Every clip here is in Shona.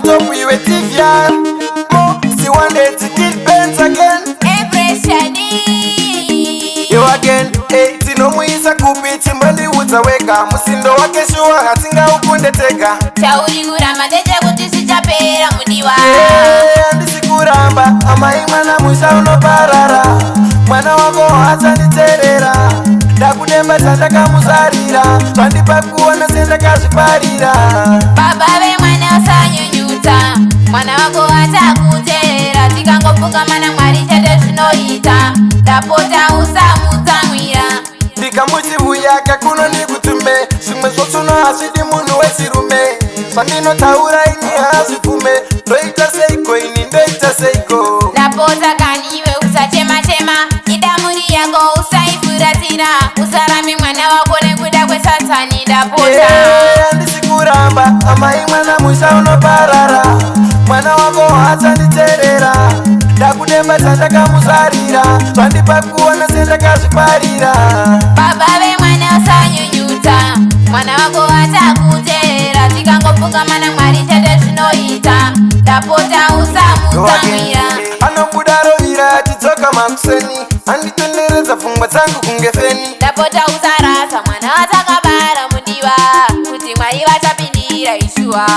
top iwe tivya mo si one day to kill Benz again. Yo again, tinomuisa kupi chimbali udzaweka musindo wake shuwa hatinga ukunde tega tauri kuramba ndechekuti sichapera mudiwa handisi kuramba amai mwana musha unoparara mwana wako hatsanditerera ndakudemba chandakamusarira zvandipa kuona sendakazviparira baba vemwana usanyunyudza mwana wako hatakuteerera tikangopuka mana mwari chete zvinoita ndapota usamutsamwira ndikamuchivuyaka kuno ndikutume zvimwe zvotsuno hazvidi munhu wechirume zvandinotaura ini hazvipfume ndoita seiko ini ndoita seiko ndapota kaniwe usachema-chema idamuri yako usaifuratira usarami mwana wako nekuda kwesatani ndapota handisi kuramba amai mwana musha unoparara mwana wako hatsanditerera ndakudemba chandakamusarira zvandipa kuona sendakazviparira baba vemwana usanyunyudza mwana wako hatakuteerera tikangopuka mana mwari chete zvinoita ndapota usamutsamwira anobuda rovira achidzoka makuseni anditonderedza pfungwa dzangu kunge feni ndapota usarasa mwana watakabara mudiwa kuti mwari vachapindira ishuwa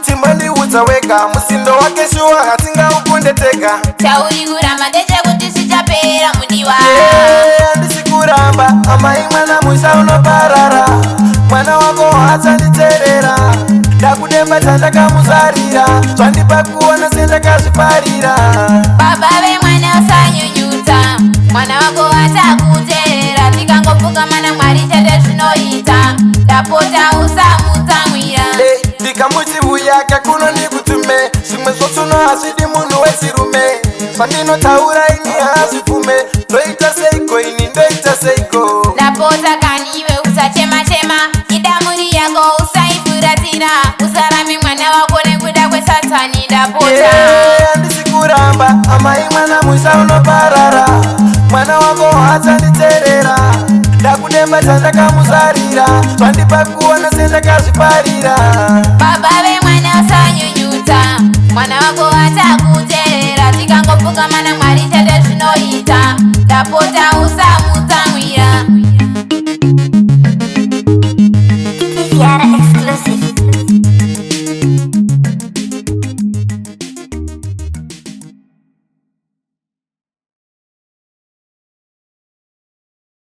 timbandiudza wega musindo wake shuwa hatingaukunde tega tauri kuramba ndechekuti sichapera mudiwa handisi kuramba amai mwana musha unoparara mwana wako hatsanditerera ndakudemba chandakamusarira zvandipa kuona sendakazviparira baba vemwana usanyunyudza mwana wako hatakuteerera tikangopuka mana mwari chete zvinoita ndapota usamutsamwira ndikamuchivuyaka kuno ndikutume zvimwe zvotsuno hazvidi munhu wechirume zvandinotaura ini hazvipfume ndoita seiko ini ndoita seiko ndapota kaniwe usachema-chema idamuri yako usaifuratira usarami mwana wako nekuda kwesatani ndapota handisi kuramba amai mwana musha unoparara mwana wako hatsanditerera ndakudemba chandakamusarira zvandipa kuona sendakazviparira baba vemwana usanyunyudza mwana wako hatakuteerera tikangopuka mana mwari chete zvinoita ndapota